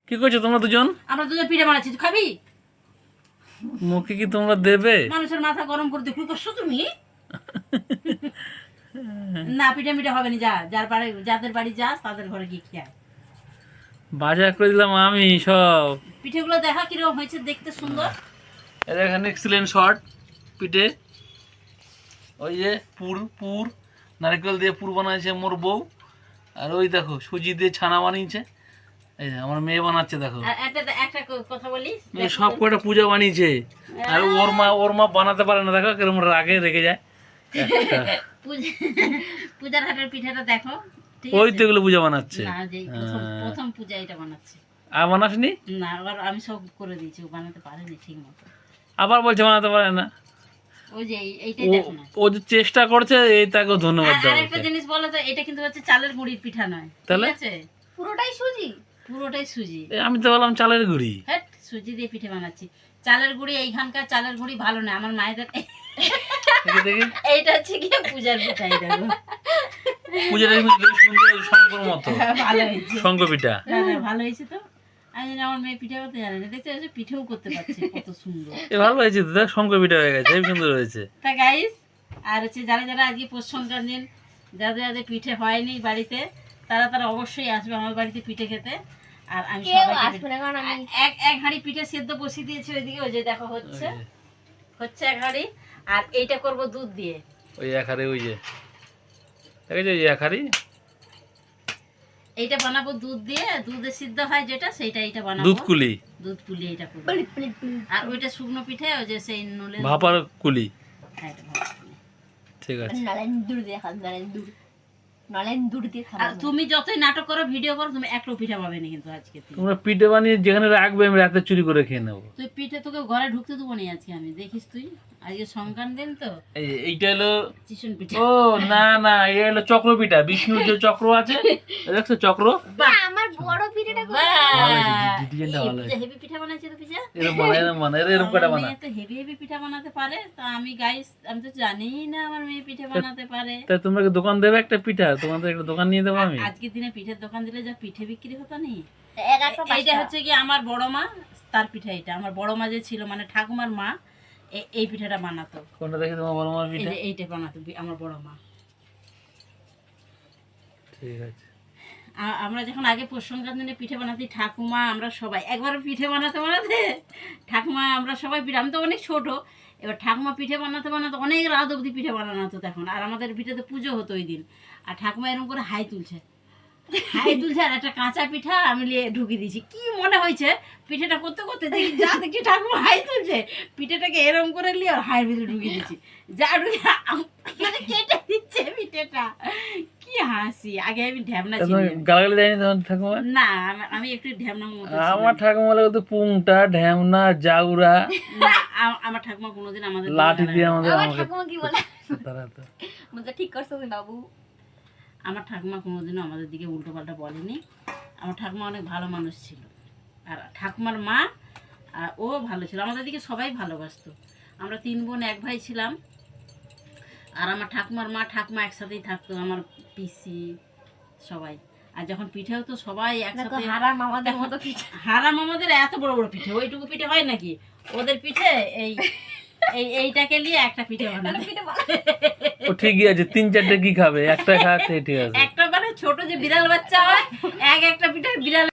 কি করছো তোমরা দুজন? আমরা দুজন পিঠে বানাচ্ছি, তুই খাবি? মুখে কি তোমরা দেবে? মানুষের মাথা গরম করে দেখি করছো তুমি। না পিঠে মিঠে হবে না, যা যার বাড়ি যাদের বাড়ি যাস তাদের ঘরে গিয়ে খেয়ে আয়। বাজার করে দিলাম আমি সব। পিঠেগুলো দেখা কিরকম হয়েছে দেখতে সুন্দর। এর এখানে এক্সিলেন্ট শট পিঠে। ওই যে পুর নারকেল দিয়ে পুর বানাইছে মোর বউ। আর ওই দেখো সুজি দিয়ে ছানা বানিয়েছে। এই যে আমার মেয়ে বানাচ্ছে দেখো। আর একটা কথা বলি, মেয়ে সব কটা পূজা বানিয়েছে। আর ওর মা বানাতে পারে না, দেখো কিরকম রাগে রেগে যায়। পূজার হাটের পিঠাটা দেখো। ওই তো এগুলো পূজা বানাচ্ছে। না যে প্রথম পূজা এটা বানাচ্ছে। আর বানাসনি? না আবার আমি সব করে দিয়েছি, ও বানাতে পারেনি ঠিক মতো। আবার বলছে বানাতে পারে না। ওই যে এইটাই দেখো না। ও যে চেষ্টা করছে এই তাকে ধন্যবাদ দাও। আর একটা জিনিস বলো তো, এটা কিন্তু হচ্ছে চালের গুঁড়ির পিঠা নয়, তাহলে? ঠিক আছে? পুরোটাই সুজি, পুরোটাই সুজি। আমি তো বললাম চালের গুঁড়ি। হ্যাঁ সুজি দিয়ে পিঠে বানাচ্ছি। চালের গুঁড়ি এইখানকার চালের গুঁড়ি ভালো না, আমার মায়েদের। দেখি এইটা হচ্ছে কি পূজার পিঠা, এটা পূজাটা কিন্তু সুন্দর শঙ্কর মতো। ভালো হয়েছে, শঙ্কর পিঠা। ভালো হয়েছে তো। আমি জানি আমার মেয়ে পিঠা করতে জানে না, দেখতে পাচ্ছি পিঠেও করতে পারছে, কত সুন্দর। এ ভালো হয়েছে তো, দেখ শঙ্কর পিঠা হয়ে গেছে, হেবি সুন্দর হয়েছে। তা গাইস, আর হচ্ছে যারা যারা আজকে পৌষ সংক্রান্তির যাদের যাদের পিঠে হয়নি বাড়িতে, তারা তারা অবশ্যই আসবে আমার বাড়িতে পিঠে খেতে। আর আমি এক হাঁড়ি পিঠে সেদ্ধ বসিয়ে দিয়েছি ওইদিকে, ওই যে দেখো হচ্ছে এক হাঁড়ি। আর এইটা করব দুধ দিয়ে। ওই এক হাড়ি, ওই যে দেখেছো ওই এক হাড়ি। এইটা বানাবো দুধ দিয়ে, দুধে সিদ্ধ হয় যেটা সেইটা, এইটা বানাবো দুধ কুলি। দুধ কুলি এটা করব। আর ওইটা শুকনো পিঠে, ওই যে সেই নুলে ভাপার কুলি। হ্যাঁ এটা ভাপা কুলি। ঠিক আছে। আর তুমি যতই নাটক করো ভিডিও করো, তুমি একটাও পিঠা পাবে না কিন্তু আজকে। তোমরা পিঠে বানিয়ে যেখানে রাখবে আমি রাতে চুরি করে খেয়ে নেবো। তুই পিঠে তোকে ঘরে ঢুকতে দেবো না আজকে আমি, দেখিস তুই আজকে সংক্রান্ত দিন তো। এইটা হলো চিসন পিঠে। ও না না, এটা হলো চক্র পিঠা। বিষ্ণুর যে চক্র আছে, দেখছো চক্র। আমার বড় পিঠাটা ডিজাইনটা ভালো হয়েছে। হেভি পিঠা বানাইছে তো পিঠা। এরকম বানায় এরকম কটা বানায়। তো হেভি হেভি পিঠা বানাতে পারে, তা আমি গাইস আমি তো জানিই না আমার মেয়ে পিঠে বানাতে পারে। তা তোমরা কি দোকান দেবে একটা পিঠা? তোমাদের একটা দোকান নিয়ে দেবো আমি। আজকের দিনে পিঠের দোকান দিলে যা পিঠে বিক্রি হতো নি। একটা এইটা হচ্ছে কি আমার বড় মা, তার পিঠা এটা। আমার বড় মা যে ছিল মানে ঠাকুমার মা, এই পিঠাটা বানাতো। কোনটা দেখি তোমার বড় মার পিঠা? এইটা বানাতো আমার বড় মা। ঠিক আছে। আমরা যখন আগে পৌষ সংক্রান্তি পিঠে বানাতি, ঠাকুমা আমরা সবাই একবার পিঠে বানাতে বানাতে ঠাকুমা আমরা সবাই পিঠে, আমি তো অনেক ছোট, এবার ঠাকুমা পিঠে বানাতে বানাতে অনেক রাত অবধি পিঠে বানানো হতো তখন। আর আমাদের পিঠেতে পুজো হতো ওই দিন। আর ঠাকুমা এরকম করে হাই তুলছে আর একটা কাঁচা পিঠা আমি ঢুকিয়ে দিয়েছি। কি মনে হয়েছে পিঠেটা করতে করতে দেখি যা দেখি ঠাকুমা হাই তুলছে, পিঠেটাকে এরম করে নিয়ে আর হাইয়ের ভিতরে ঢুকিয়ে দিচ্ছি, যা ঢুকে কেটে দিচ্ছে পিঠেটা। কি হাসি! আগে আমি ঢ্যাবনা ছিল গালাগালি দেয়নি তোমার ঠাকুমা? না, আমি একটু ঢ্যাবনা মতো। আমার ঠাকুমা তো পুংটা ঢ্যামনা জাউরা। না আমার ঠাকুমা কোনোদিন আমাদের লাঠি দিয়ে আমাদের ঠাকুমা কি বলে তারা তো মজা ঠিক করছো তুমি বাবু। আমার ঠাকুমা কোনোদিনও আমাদের দিকে উল্টো পাল্টা বলেনি। আমার ঠাকুমা অনেক ভালো মানুষ ছিল। আর ঠাকুমার মা ও ভালো ছিল, আমাদের দিকে সবাই ভালোবাসতো। আমরা 3 বোন 1 ভাই ছিলাম। আর আমার ঠাকুমার মা ঠাকুমা একসাথেই থাকতো, আমার পিসি সবাই। আর যখন পিঠে হতো সবাই একসাথে। হারাম আমাদের মতো পিঠে, হারাম আমাদের এত বড় বড় পিঠে, ওইটুকু পিঠে হয় নাকি ওদের পিঠে? এইটাকে নিয়ে একটা পিঠে বানাবে। ও ঠিকই আছে, 3-4টে কি খাবে? একটা খাচ্ছে ঠিক আছে। একটা মানে ছোট যে বিড়াল বাচ্চা হয়, একটা পিঠে বিড়াল